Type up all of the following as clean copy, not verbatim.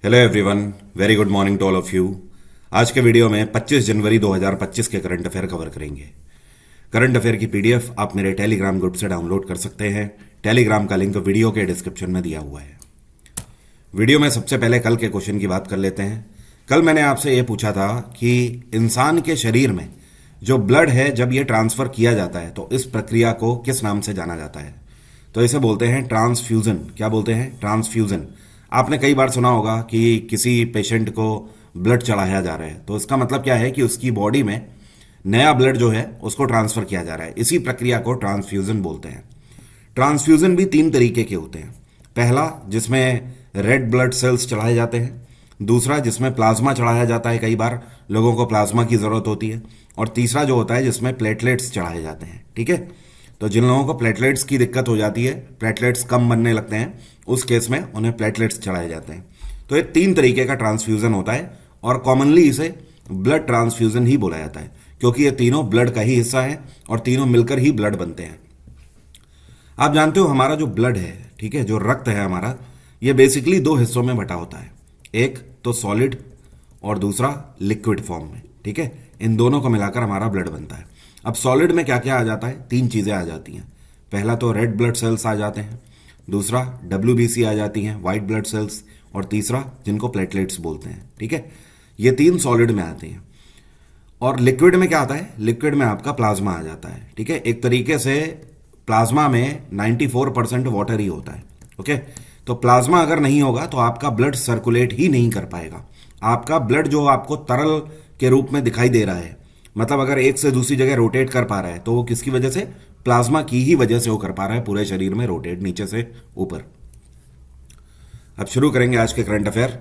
Hello everyone, very good morning to all of you. आज के video में 25 जनवरी 2025 के करंट अफेयर कवर करेंगे। करंट अफेयर की पीडीएफ आप मेरे टेलीग्राम ग्रुप से डाउनलोड कर सकते हैं। टेलीग्राम का लिंक वीडियो के डिस्क्रिप्शन में दिया हुआ है। वीडियो में सबसे पहले कल के क्वेश्चन की बात कर लेते हैं। कल मैंने आपसे ये पूछा था कि इंसान के शरीर में जो ब्लड है जब ये ट्रांसफर किया जाता है तो इस प्रक्रिया को किस नाम से जाना जाता है। तो इसे बोलते हैं ट्रांसफ्यूजन। क्या बोलते हैं? ट्रांसफ्यूजन। आपने कई बार सुना होगा कि किसी पेशेंट को ब्लड चढ़ाया जा रहा है, तो इसका मतलब क्या है कि उसकी बॉडी में नया ब्लड जो है उसको ट्रांसफर किया जा रहा है। इसी प्रक्रिया को ट्रांसफ्यूजन बोलते हैं। ट्रांसफ्यूजन भी तीन तरीके के होते हैं। पहला, जिसमें रेड ब्लड सेल्स चढ़ाए जाते हैं। दूसरा, जिसमें प्लाज्मा चढ़ाया जाता है, कई बार लोगों को प्लाज्मा की जरूरत होती है। और तीसरा जो होता है जिसमें प्लेटलेट्स चढ़ाए जाते हैं। ठीक है, तो जिन लोगों को प्लेटलेट्स की दिक्कत हो जाती है, प्लेटलेट्स कम बनने लगते हैं, उस केस में उन्हें प्लेटलेट्स चढ़ाए जाते हैं। तो ये तीन तरीके का ट्रांसफ्यूजन होता है और कॉमनली इसे ब्लड ट्रांसफ्यूजन ही बोला जाता है, क्योंकि ये तीनों ब्लड का ही हिस्सा है और तीनों मिलकर ही ब्लड बनते हैं। आप जानते हो हमारा जो ब्लड है, ठीक है, जो रक्त है हमारा, ये बेसिकली दो हिस्सों में बटा होता है। एक तो सॉलिड और दूसरा लिक्विड फॉर्म में। ठीक है, इन दोनों को मिलाकर हमारा ब्लड बनता है। अब सॉलिड में क्या क्या आ जाता है? तीन चीजें आ जाती हैं। पहला तो रेड ब्लड सेल्स आ जाते हैं, दूसरा WBC आ जाती हैं, व्हाइट ब्लड सेल्स, और तीसरा जिनको प्लेटलेट्स बोलते हैं। ठीक है, ये तीन सॉलिड में आते हैं। और लिक्विड में क्या आता है? लिक्विड में आपका प्लाज्मा आ जाता है। ठीक है, एक तरीके से प्लाज्मा में 94% वाटर ही होता है। ओके, तो प्लाज्मा अगर नहीं होगा तो आपका ब्लड सर्कुलेट ही नहीं कर पाएगा। आपका ब्लड जो आपको तरल के रूप में दिखाई दे रहा है, मतलब अगर एक से दूसरी जगह रोटेट कर पा रहा है, तो वो किसकी वजह से? प्लाज्मा की ही वजह से वो कर पा रहा है, पूरे शरीर में रोटेट, नीचे से ऊपर। अब शुरू करेंगे आज के करंट अफेयर,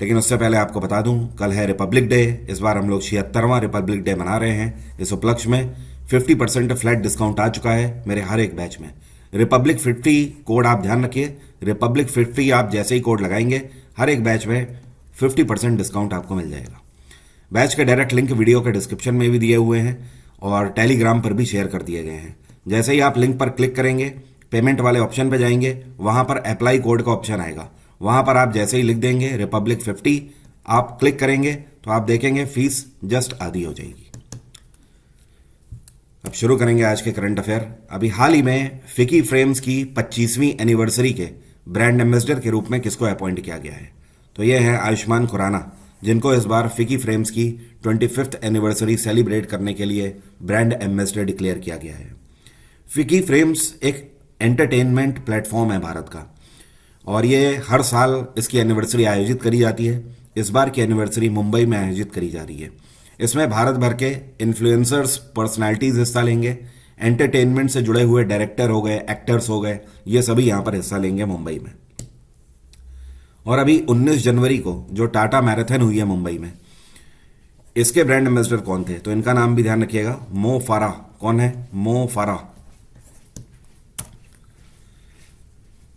लेकिन उससे पहले आपको बता दूं, कल है रिपब्लिक डे। इस बार हम लोग 76वां रिपब्लिक डे मना रहे हैं। इस उपलक्ष्य में 50% फ्लैट डिस्काउंट आ चुका है मेरे हर एक बैच में। रिपब्लिक 50 कोड आप ध्यान रखिए। रिपब्लिक 50 आप जैसे ही कोड लगाएंगे, हर एक बैच में 50% डिस्काउंट आपको मिल जाएगा। बैच के डायरेक्ट लिंक वीडियो के डिस्क्रिप्शन में भी दिए हुए हैं और टेलीग्राम पर भी शेयर कर दिए गए हैं। जैसे ही आप लिंक पर क्लिक करेंगे, पेमेंट वाले ऑप्शन पर जाएंगे, वहां पर अप्लाई कोड का ऑप्शन आएगा। वहां पर आप जैसे ही लिख देंगे रिपब्लिक 50, आप क्लिक करेंगे तो आप देखेंगे फीस जस्ट आधी हो जाएगी। अब शुरू करेंगे आज के करंट अफेयर। अभी हाल ही में फिकी फ्रेम्स की 25वीं एनिवर्सरी के ब्रांड एम्बेसडर के रूप में किसको अपॉइंट किया गया है? तो ये है आयुष्मान खुराना, जिनको इस बार फिकी फ्रेम्स की 25th एनिवर्सरी सेलिब्रेट करने के लिए ब्रांड एम्बेसडर डिक्लेयर किया गया है। फिकी फ्रेम्स एक एंटरटेनमेंट प्लेटफॉर्म है भारत का, और ये हर साल इसकी एनिवर्सरी आयोजित करी जाती है। इस बार की एनिवर्सरी मुंबई में आयोजित करी जा रही है। इसमें भारत भर के इन्फ्लुएंसर्स, पर्सनालिटीज हिस्सा लेंगे। एंटरटेनमेंट से जुड़े हुए डायरेक्टर हो गए, एक्टर्स हो गए, ये सभी यहां पर हिस्सा लेंगे मुंबई में। और अभी 19 जनवरी को जो टाटा मैराथन हुई है मुंबई में, इसके ब्रांड एम्बेसडर कौन थे? तो इनका नाम भी ध्यान रखिएगा, मो फारा। कौन है? मो फारा।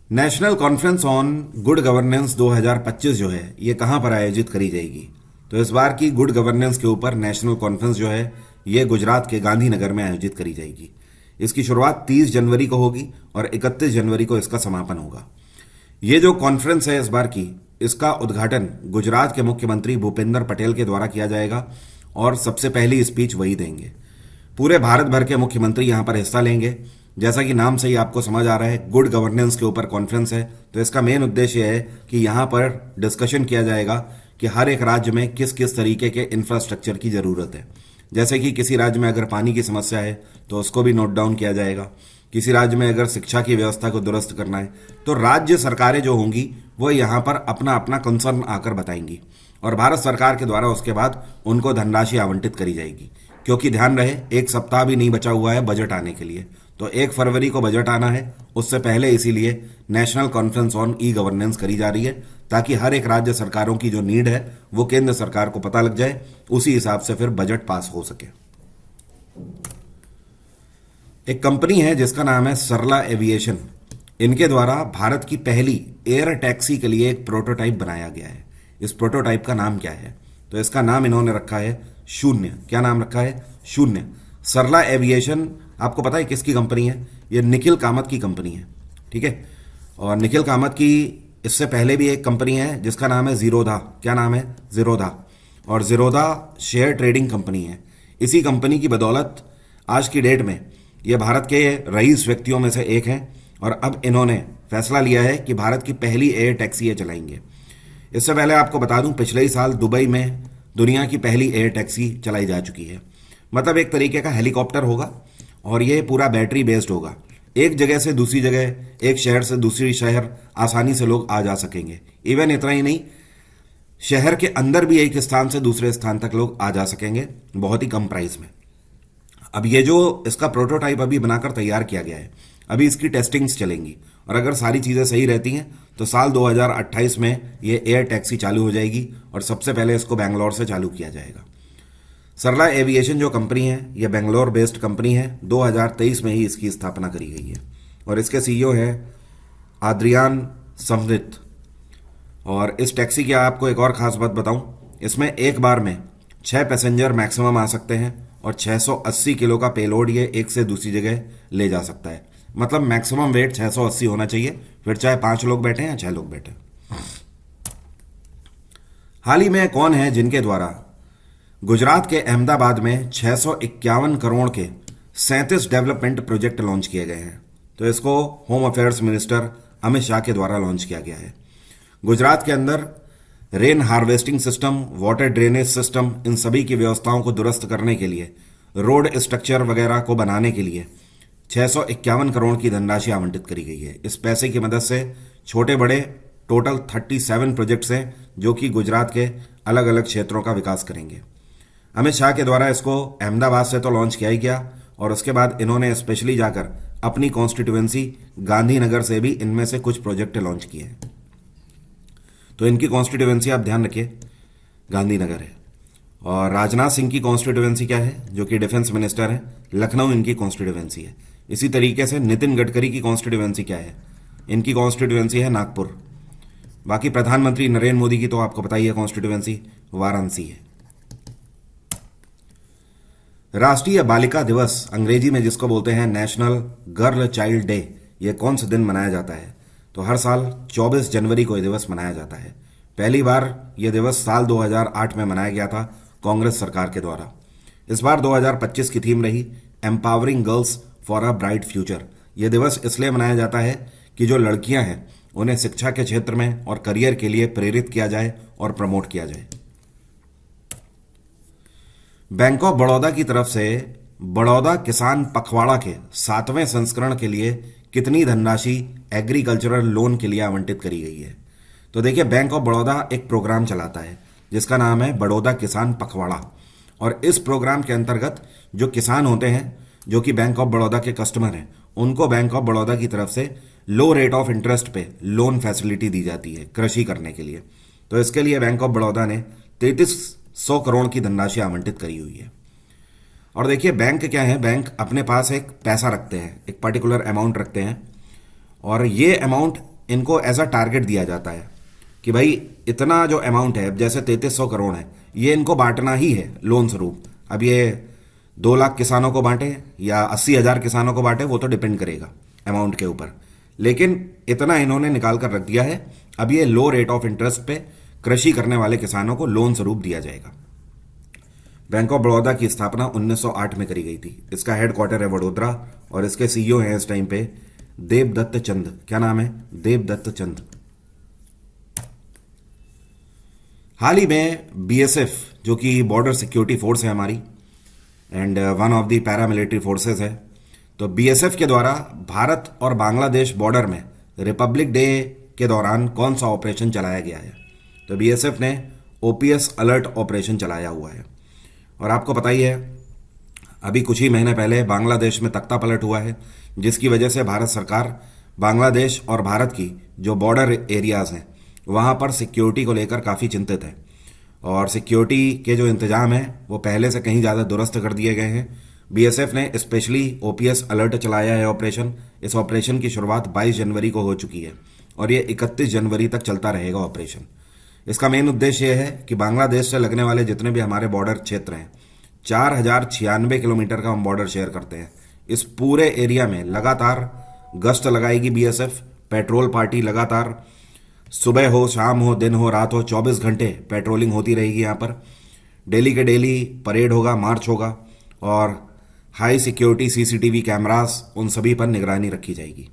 National conference on good governance 2025 जो है, ये कहां पर आयोजित करी जाएगी? तो इस बार की गुड गवर्नेंस के ऊपर नेशनल कॉन्फ्रेंस जो है, ये गुजरात के गांधीनगर में आयोजित करी जाएगी। इसकी शुरुआत 30 जनवरी को होगी और 31 जनवरी को इसका समापन होगा। ये जो कॉन्फ्रेंस है इस बार की, इसका उद्घाटन गुजरात के मुख्यमंत्री भूपेंद्र पटेल के द्वारा किया जाएगा और सबसे पहली स्पीच वही देंगे। पूरे भारत भर के मुख्यमंत्री यहां पर हिस्सा लेंगे। जैसा कि नाम से ही आपको समझ आ रहा है, गुड गवर्नेंस के ऊपर कॉन्फ्रेंस है, तो इसका मेन उद्देश्य है कि यहां पर डिस्कशन किया जाएगा कि हर एक राज्य में किस किस तरीके के इंफ्रास्ट्रक्चर की जरूरत है। जैसे कि किसी राज्य में अगर पानी की समस्या है तो उसको भी नोट डाउन किया जाएगा। किसी राज्य में अगर शिक्षा की व्यवस्था को दुरुस्त करना है, तो राज्य सरकारें जो होंगी वो यहाँ पर अपना अपना कंसर्न आकर बताएंगी और भारत सरकार के द्वारा उसके बाद उनको धनराशि आवंटित करी जाएगी। क्योंकि ध्यान रहे, एक सप्ताह भी नहीं बचा हुआ है बजट आने के लिए, तो 1 फरवरी को बजट आना है। उससे पहले इसीलिए national conference on e governance करी जा रही है, ताकि हर एक राज्य सरकारों की जो नीड है वो केंद्र सरकार को पता लग जाए, उसी हिसाब से फिर बजट पास हो सके। एक कंपनी है जिसका नाम है सरला एविएशन। इनके द्वारा भारत की पहली एयर टैक्सी के लिए एक प्रोटोटाइप बनाया गया है। इस प्रोटोटाइप का नाम क्या है? तो इसका नाम इन्होंने रखा है शून्य। क्या नाम रखा है? शून्य। सरला एविएशन आपको पता है किसकी कंपनी है? ये निखिल कामत की कंपनी है। ठीक है, और निखिल कामत की इससे पहले भी एक कंपनी है जिसका नाम है जीरोधा। क्या नाम है? जीरोधा। और जीरोधा शेयर ट्रेडिंग कंपनी है। इसी कंपनी की बदौलत आज की डेट में ये भारत के रईस व्यक्तियों में से एक हैं और अब इन्होंने फैसला लिया है कि भारत की पहली एयर टैक्सी ये चलाएंगे। इससे पहले आपको बता दूं, पिछले ही साल दुबई में दुनिया की पहली एयर टैक्सी चलाई जा चुकी है। मतलब एक तरीके का हेलीकॉप्टर होगा और ये पूरा बैटरी बेस्ड होगा। एक जगह से दूसरी जगह, एक शहर से दूसरी शहर आसानी से लोग आ जा सकेंगे। इवन इतना ही नहीं, शहर के अंदर भी एक स्थान से दूसरे स्थान तक लोग आ जा सकेंगे बहुत ही कम प्राइस में। अब ये जो इसका प्रोटोटाइप अभी बनाकर तैयार किया गया है, अभी इसकी टेस्टिंग्स चलेंगी और अगर सारी चीज़ें सही रहती हैं तो साल 2028 में ये एयर टैक्सी चालू हो जाएगी और सबसे पहले इसको बैंगलोर से चालू किया जाएगा। सरला एविएशन जो कंपनी है, ये बेंगलोर बेस्ड कंपनी है। 2023 में ही इसकी स्थापना करी गई है और इसके सीईओ हैं आद्रियान समरित। और इस टैक्सी की आपको एक और खास बात बताऊं, इसमें एक बार में 6 पैसेंजर मैक्सिमम आ सकते हैं और 680 किलो का पेलोड ये एक से दूसरी जगह ले जा सकता है। मतलब मैक्सिमम वेट 680 होना चाहिए, फिर चाहे 5 लोग बैठे या 6 लोग बैठे। हाल ही में कौन है जिनके द्वारा गुजरात के अहमदाबाद में 651 करोड़ के 37 डेवलपमेंट प्रोजेक्ट लॉन्च किए गए हैं? तो इसको home affairs minister Amit Shah के द्वारा लॉन्च किया गया है। गुजरात के अंदर rain harvesting system, water drainage system, इन सभी की व्यवस्थाओं को दुरुस्त करने के लिए, रोड स्ट्रक्चर वगैरह को बनाने के लिए 651 करोड़ की धनराशि आवंटित करी गई है। इस पैसे की मदद से छोटे बड़े टोटल 37 प्रोजेक्ट्स हैं जो कि गुजरात के अलग अलग क्षेत्रों का विकास करेंगे। अमित शाह के द्वारा इसको अहमदाबाद से तो लॉन्च किया ही गया और उसके बाद इन्होंने स्पेशली जाकर अपनी कॉन्स्टिट्यूएंसी गांधीनगर से भी इनमें से कुछ प्रोजेक्ट लॉन्च किए हैं। तो इनकी कॉन्स्टिट्यूएंसी आप ध्यान रखिए, गांधीनगर है। और राजनाथ सिंह की कॉन्स्टिट्यूएंसी क्या है, जो कि डिफेंस मिनिस्टर है? लखनऊ इनकी कॉन्स्टिट्यूएंसी है। इसी तरीके से नितिन गडकरी की कॉन्स्टिट्यूएंसी क्या है? इनकी कॉन्स्टिट्यूएंसी है नागपुर। बाकी प्रधानमंत्री नरेंद्र मोदी की तो आपको पता ही है कॉन्स्टिट्यूएंसी वाराणसी है। राष्ट्रीय बालिका दिवस, अंग्रेजी में जिसको बोलते हैं नेशनल गर्ल चाइल्ड डे, ये कौन से दिन मनाया जाता है? तो हर साल 24 जनवरी को यह दिवस मनाया जाता है। पहली बार यह दिवस साल 2008 में मनाया गया था कांग्रेस सरकार के द्वारा। इस बार 2025 की थीम रही empowering girls for a bright future. यह दिवस इसलिए मनाया जाता है कि जो लड़कियां हैं उन्हें शिक्षा के क्षेत्र में और करियर के लिए प्रेरित किया जाए और प्रमोट किया जाए। बैंक ऑफ बड़ौदा की तरफ से बड़ौदा किसान पखवाड़ा के 7वें संस्करण के लिए कितनी धनराशि एग्रीकल्चरल लोन के लिए आवंटित करी गई है? तो देखिए, बैंक ऑफ बड़ौदा एक प्रोग्राम चलाता है जिसका नाम है बड़ौदा किसान पखवाड़ा और इस प्रोग्राम के अंतर्गत जो किसान होते हैं जो कि बैंक ऑफ बड़ौदा के कस्टमर हैं, उनको बैंक ऑफ बड़ौदा की तरफ से लो रेट ऑफ इंटरेस्ट पे लोन फैसिलिटी दी जाती है कृषि करने के लिए। तो इसके लिए बैंक ऑफ बड़ौदा ने 3300 करोड़ की धनराशि आवंटित करी हुई है। और देखिए, बैंक क्या है, बैंक अपने पास एक पैसा रखते हैं, एक पर्टिकुलर अमाउंट रखते हैं और ये अमाउंट इनको एज अ टारगेट दिया जाता है कि भाई इतना जो अमाउंट है, जैसे 3300 करोड़ है, ये इनको बांटना ही है लोन स्वरूप। अब ये 2 लाख किसानों को बांटे या 80,000 किसानों को बांटे, वो तो डिपेंड करेगा अमाउंट के ऊपर, लेकिन इतना इन्होंने निकाल कर रख दिया है। अब ये लो रेट ऑफ इंटरेस्ट पे कृषि करने वाले किसानों को लोन स्वरूप दिया जाएगा। बैंक ऑफ बड़ौदा की स्थापना 1908 में करी गई थी। इसका हेडक्वार्टर है वडोदरा और इसके सीईओ हैं इस टाइम पे देवदत्त चंद। क्या नाम है? देवदत्त चंद। हाल ही में बीएसएफ, जो कि बॉर्डर सिक्योरिटी फोर्स है हमारी and one of the paramilitary forces है, तो बीएसएफ के द्वारा भारत और बांग्लादेश बॉर्डर में रिपब्लिक डे के दौरान कौन सा ऑपरेशन चलाया गया है? तो बीएसएफ ने ओपीएस अलर्ट ऑपरेशन चलाया हुआ है। और आपको पता ही है, अभी कुछ ही महीने पहले बांग्लादेश में तख्ता पलट हुआ है, जिसकी वजह से भारत सरकार बांग्लादेश और भारत की जो बॉर्डर एरियाज हैं वहाँ पर सिक्योरिटी को लेकर काफ़ी चिंतित है और सिक्योरिटी के जो इंतजाम हैं वो पहले से कहीं ज़्यादा दुरुस्त कर दिए गए हैं। बीएसएफ ने स्पेशली ओपीएस अलर्ट चलाया है ऑपरेशन। इस ऑपरेशन की शुरुआत 22 जनवरी को हो चुकी है और ये 31 जनवरी तक चलता रहेगा ऑपरेशन। इसका मेन उद्देश्य यह है कि बांग्लादेश से लगने वाले जितने भी हमारे बॉर्डर क्षेत्र हैं, 4096 किलोमीटर का हम बॉर्डर शेयर करते हैं, इस पूरे एरिया में लगातार गश्त लगाएगी बीएसएफ। पेट्रोल पार्टी लगातार सुबह हो, शाम हो, दिन हो, रात हो, 24 घंटे पेट्रोलिंग होती रहेगी यहाँ पर। डेली के डेली परेड होगा, मार्च होगा, और हाई सिक्योरिटी सीसीटीवी कैमरास उन सभी पर निगरानी रखी जाएगी।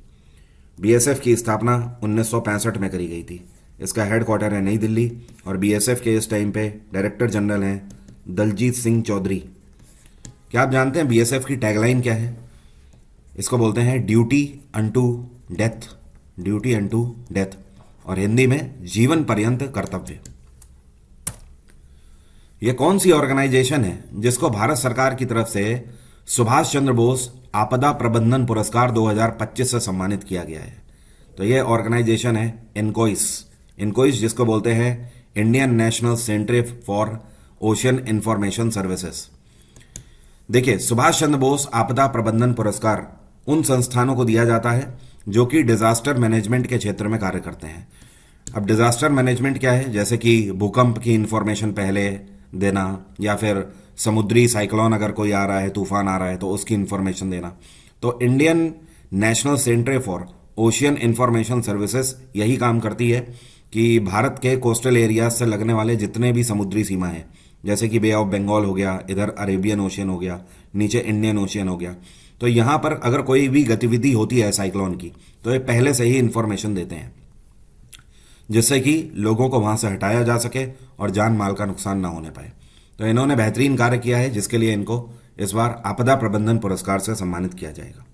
बीएसएफ की स्थापना 1965 में करी गई थी। इसका हेडक्वार्टर है नई दिल्ली, और बीएसएफ के इस टाइम पे डायरेक्टर जनरल हैं दलजीत सिंह चौधरी। क्या आप जानते हैं बीएसएफ की टैगलाइन क्या है? इसको बोलते हैं duty unto death, duty unto death, और हिंदी में जीवन पर्यंत कर्तव्य। यह कौन सी ऑर्गेनाइजेशन है जिसको भारत सरकार की तरफ से सुभाष चंद्र बोस आपदा प्रबंधन पुरस्कार 2025 से सम्मानित किया गया है? तो यह ऑर्गेनाइजेशन है इनकोइस। इनकोइस जिसको बोलते हैं Indian national centre for ocean information services. देखिए, सुभाष चंद्र बोस आपदा प्रबंधन पुरस्कार उन संस्थानों को दिया जाता है जो कि डिजास्टर मैनेजमेंट के क्षेत्र में कार्य करते हैं। अब डिजास्टर मैनेजमेंट क्या है? जैसे कि भूकंप की इंफॉर्मेशन पहले देना, या फिर समुद्री साइक्लोन अगर कोई आ रहा है, तूफान आ रहा है, तो उसकी इंफॉर्मेशन देना। तो Indian national centre for ocean information services यही काम करती है कि भारत के कोस्टल एरियाज से लगने वाले जितने भी समुद्री सीमा है, जैसे कि बे ऑफ बंगाल हो गया, इधर अरेबियन ओशियन हो गया, नीचे इंडियन ओशियन हो गया, तो यहाँ पर अगर कोई भी गतिविधि होती है साइक्लोन की, तो ये पहले से ही इंफॉर्मेशन देते हैं, जिससे कि लोगों को वहां से हटाया जा सके और जान माल का नुकसान ना होने पाए। तो इन्होंने बेहतरीन कार्य किया है, जिसके लिए इनको इस बार आपदा प्रबंधन पुरस्कार से सम्मानित किया जाएगा।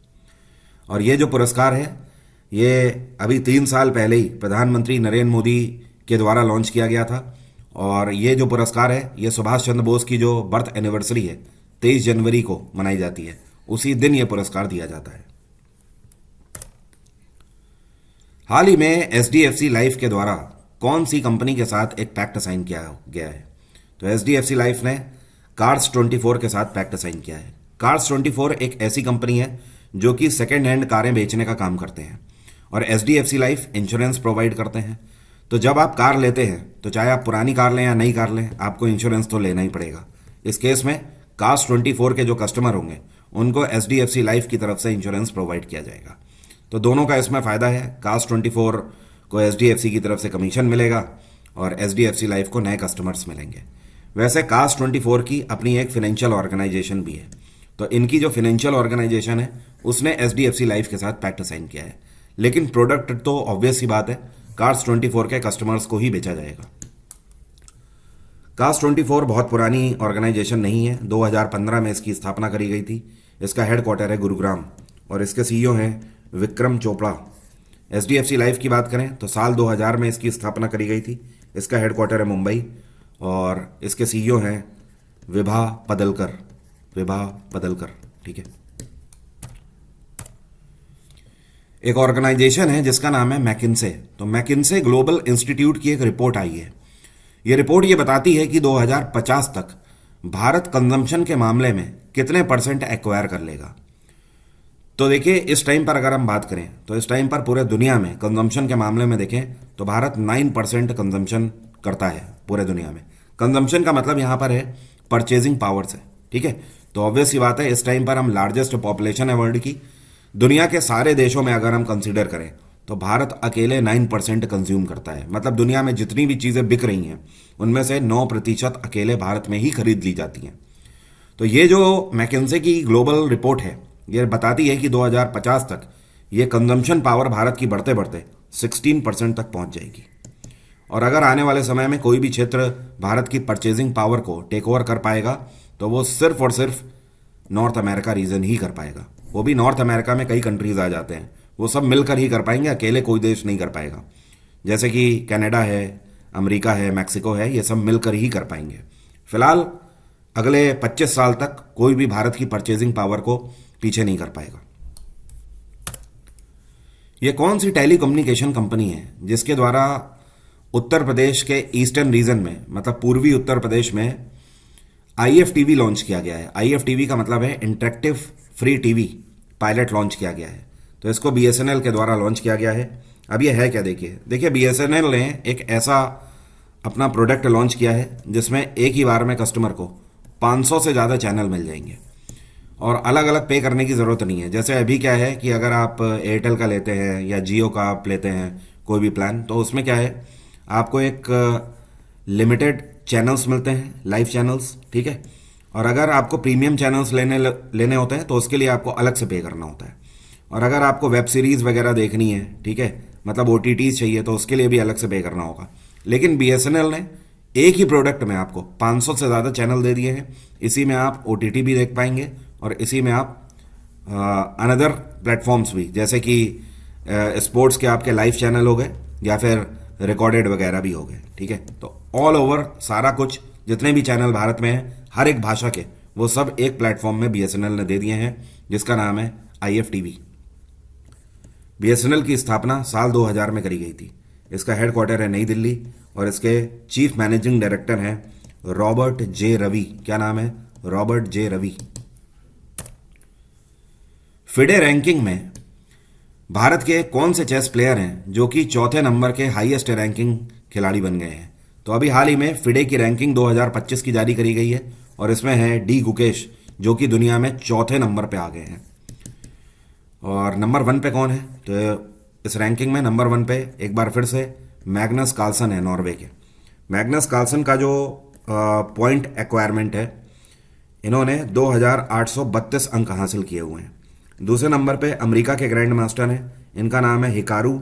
और ये जो पुरस्कार है, ये अभी 3 साल पहले ही प्रधानमंत्री नरेंद्र मोदी के द्वारा लॉन्च किया गया था। और ये जो पुरस्कार है, ये सुभाष चंद्र बोस की जो बर्थ एनिवर्सरी है 23 जनवरी को मनाई जाती है, उसी दिन ये पुरस्कार दिया जाता है। हाल ही में एचडीएफसी लाइफ के द्वारा कौन सी कंपनी के साथ एक पैक्ट साइन किया गया है? तो एचडीएफसी लाइफ ने कार्स 24 के साथ पैक्ट साइन किया है। कार्स 24 एक ऐसी कंपनी है जो कि सेकेंड हैंड कारें बेचने का काम करते हैं, और एचडीएफसी लाइफ इंश्योरेंस प्रोवाइड करते हैं। तो जब आप कार लेते हैं, तो चाहे आप पुरानी कार लें या नई कार लें, आपको इंश्योरेंस तो लेना ही पड़ेगा। इस केस में कार्स 24 के जो कस्टमर होंगे, उनको एचडीएफसी लाइफ की तरफ से इंश्योरेंस प्रोवाइड किया जाएगा। तो दोनों का इसमें फायदा है। कार्स 24 को एचडीएफसी की तरफ से कमीशन मिलेगा, और एचडीएफसी लाइफ को नए कस्टमर्स मिलेंगे। वैसे कार्स 24 की अपनी एक फाइनेंशियल ऑर्गेनाइजेशन भी है, तो इनकी जो फाइनेंशियल ऑर्गेनाइजेशन है, उसने एचडीएफसी लाइफ के साथ पैक्ट साइन किया है। लेकिन प्रोडक्ट तो ऑब्वियस सी बात है, कार्स 24 के कस्टमर्स को ही बेचा जाएगा। कार्स 24 बहुत पुरानी ऑर्गेनाइजेशन नहीं है, 2015 में इसकी स्थापना करी गई थी। इसका हेडक्वार्टर है गुरुग्राम, और इसके सीईओ हैं विक्रम चोपड़ा। एचडीएफसी लाइफ की बात करें तो साल 2000 में इसकी स्थापना करी गई थी। इसका हेडक्वार्टर है मुंबई, और इसके सीईओ हैं विभा पदलकर। ठीक है। एक ऑर्गेनाइजेशन है जिसका नाम है मैकिन्से। तो मैकिन्से ग्लोबल इंस्टीट्यूट की एक रिपोर्ट आई है। यह रिपोर्ट ये बताती है कि 2050 तक भारत कंजम्पशन के मामले में कितने % एक्वायर कर लेगा। तो देखिए, इस टाइम पर अगर हम बात करें, तो इस टाइम पर पूरे दुनिया में कंजम्पशन के मामले में देखें तो भारत 9% कंजम्पशन करता है पूरे दुनिया में। कंजम्पशन का मतलब यहां पर है परचेजिंग पावर से। ठीक है। तो ऑब्वियस सी बात है, इस टाइम पर हम लार्जेस्ट पॉपुलेशन है वर्ल्ड की। दुनिया के सारे देशों में अगर हम कंसीडर करें तो भारत अकेले 9% कंज्यूम करता है। मतलब दुनिया में जितनी भी चीजें बिक रही हैं, उनमें से 9% अकेले भारत में ही खरीद ली जाती हैं। तो ये जो मैकिन्से की ग्लोबल रिपोर्ट है, ये बताती है कि 2050 तक ये कंजम्पशन पावर भारत की बढ़ते बढ़ते 16% तक पहुंच जाएगी। और अगर आने वाले समय में कोई भी क्षेत्र भारत की परचेजिंग पावर को टेक ओवर कर पाएगा, तो वो सिर्फ और सिर्फ नॉर्थ अमेरिका रीजन ही कर पाएगा। वो भी नॉर्थ अमेरिका में कई कंट्रीज आ जाते हैं, वो सब मिलकर ही कर पाएंगे, अकेले कोई देश नहीं कर पाएगा। जैसे कि कनाडा है, अमेरिका है, मैक्सिको है, ये सब मिलकर ही कर पाएंगे। फिलहाल अगले 25 साल तक कोई भी भारत की परचेजिंग पावर को पीछे नहीं कर पाएगा। यह कौन सी टेली कम्युनिकेशन कंपनी है जिसके द्वारा उत्तर प्रदेश के ईस्टर्न रीजन में, मतलब पूर्वी उत्तर प्रदेश में आईएफटीवी लॉन्च किया गया है? आईएफटीवी का मतलब है interactive free TV pilot launch किया गया है। तो इसको बीएसएनएल के द्वारा लॉन्च किया गया है। अब यह है क्या, देखिए बीएसएनएल ने एक ऐसा अपना प्रोडक्ट लॉन्च किया है जिसमें एक ही बार में कस्टमर को 500 से ज़्यादा चैनल मिल जाएंगे, और अलग अलग पे करने की ज़रूरत नहीं है। जैसे अभी क्या है कि अगर आप एयरटेल का लेते हैं या जियो का आप लेते हैं, कोई भी प्लान, तो उसमें क्या है, आपको एक लिमिटेड चैनल्स मिलते हैं, लाइव चैनल्स, ठीक है। और अगर आपको प्रीमियम चैनल्स लेने होते हैं तो उसके लिए आपको अलग से पे करना होता है। और अगर आपको वेब सीरीज़ वगैरह देखनी है, ठीक है, मतलब OTTs चाहिए, तो उसके लिए भी अलग से पे करना होगा। लेकिन BSNL ने एक ही प्रोडक्ट में आपको 500 से ज़्यादा चैनल दे दिए हैं। इसी में आप OTT भी देख पाएंगे और इसी में आप अनदर प्लेटफॉर्म्स भी, जैसे कि स्पोर्ट्स के आपके लाइव चैनल हो गए या फिर रिकॉर्डेड वगैरह भी हो गए, ठीक है। तो ऑल ओवर सारा कुछ, जितने भी चैनल भारत में हैं हर एक भाषा के, वो सब एक प्लेटफॉर्म में BSNL ने दे दिए हैं, जिसका नाम है IFTV। BSNL की स्थापना साल 2000 में करी गई थी। इसका हेडक्वार्टर है नई दिल्ली और इसके चीफ मैनेजिंग डायरेक्टर हैं रॉबर्ट जे रवि। क्या नाम है? Robert J Ravi. FIDE ranking में भारत के कौन से चेस प्लेयर हैं जो कि चौथे नंबर के हाईएस्ट रैंकिंग खिलाड़ी बन गए हैं? तो अभी हाल ही में फिडे की रैंकिंग 2025 की जारी करी गई है और इसमें है डी गुकेश, जो कि दुनिया में चौथे नंबर पे आ गए हैं। और नंबर 1 पे कौन है? तो इस रैंकिंग में नंबर 1 पे एक बार फिर से मैग्नस कार्लसन है, नॉर्वे के। मैग्नस कार्लसन का जो पॉइंट एक्वायरमेंट है, इन्होंने 2832 अंक हासिल किए हुए हैं। दूसरे नंबर पे अमेरिका के ग्रैंड मास्टर हैं, इनका नाम है हिकारू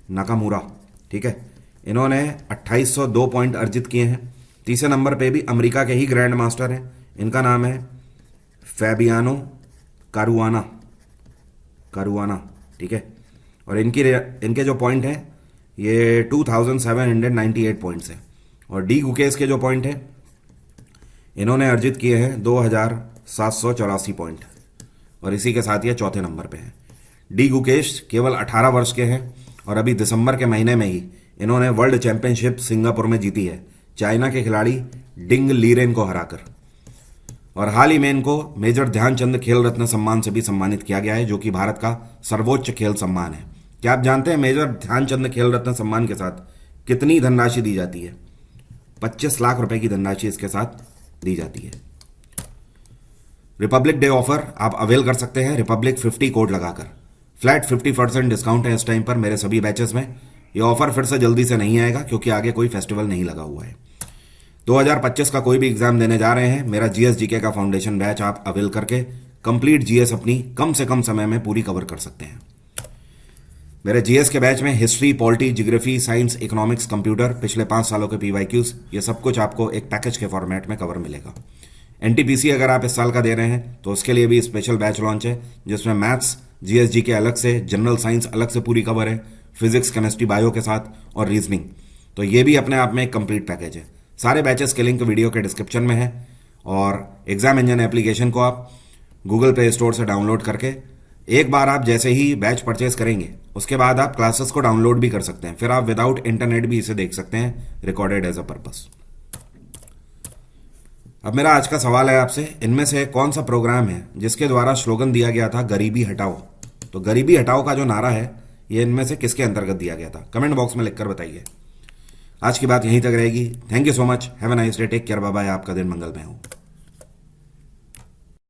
नाकामुरा, ठीक है। इन्होंने 2802 पॉइंट अर्जित किए हैं। तीसरे नंबर पे भी अमेरिका के ही ग्रैंड मास्टर हैं, इनका नाम है फैबियानो कारुआना, ठीक है। और इनके जो पॉइंट हैं ये 2798 पॉइंट्स हैं। और डी गुकेश के जो पॉइंट हैं, इन्होंने अर्जित किए हैं 2784 पॉइंट और इसी के साथ ये चौथे नंबर पे हैं। डी गुकेश केवल 18 वर्ष के हैं और अभी दिसंबर के महीने में ही इन्होंने वर्ल्ड चैंपियनशिप सिंगापुर में जीती है, चाइना के खिलाड़ी डिंग लीरेन को हराकर। और हाल ही में इनको मेजर ध्यानचंद खेल रत्न सम्मान से भी सम्मानित किया गया है, जो कि भारत का सर्वोच्च खेल सम्मान है। क्या आप जानते हैं मेजर ध्यानचंद खेल रत्न सम्मान के साथ कितनी धनराशि दी जाती है? 25 लाख रुपए की धनराशि इसके साथ दी जाती है। रिपब्लिक डे ऑफर आप अवेल कर सकते हैं रिपब्लिक 50 कोड लगाकर। फ्लैट 50% डिस्काउंट है इस टाइम पर मेरे सभी बैचेस में। यह ऑफर फिर से जल्दी से नहीं आएगा क्योंकि आगे कोई फेस्टिवल नहीं लगा हुआ है। 2025 का कोई भी एग्जाम देने जा रहे हैं, मेरा GS/GK का फाउंडेशन बैच आप अवेल करके कंप्लीट GS अपनी कम से कम समय में पूरी कवर कर सकते हैं। मेरे GS के बैच में history, polity, geography, science, economics, computer, पिछले 5 सालों के PYQs, ये सब कुछ आपको एक पैकेज के फॉर्मेट में कवर मिलेगा। NTPC अगर आप इस साल का दे रहे हैं तो उसके लिए भी स्पेशल बैच लॉन्च है, जिसमें मैथ्स, GS/GK अलग से, जनरल साइंस अलग से पूरी कवर है, फिजिक्स, केमिस्ट्री, बायो के साथ और रीजनिंग। तो ये भी अपने आप में एक कंप्लीट पैकेज है। सारे बैचेस के लिंक वीडियो के डिस्क्रिप्शन में है और एग्जाम इंजन एप्लीकेशन को आप गूगल प्ले स्टोर से डाउनलोड करके एक बार आप जैसे ही बैच परचेस करेंगे उसके बाद आप क्लासेस को डाउनलोड भी कर सकते हैं। फिर आप विदाउट इंटरनेट भी इसे देख सकते हैं, रिकॉर्डेड एज अ पर्पस। अब मेरा आज का सवाल है आपसे, इनमें से कौन सा प्रोग्राम है जिसके द्वारा स्लोगन दिया गया था गरीबी हटाओ? तो गरीबी हटाओ का जो नारा है ये इनमें से किसके अंतर्गत दिया गया था? कमेंट बॉक्स में लिखकर बताइए। आज की बात यहीं तक रहेगी। Thank you so much, have a nice day, take care, bye bye. आपका दिन मंगलमय हो।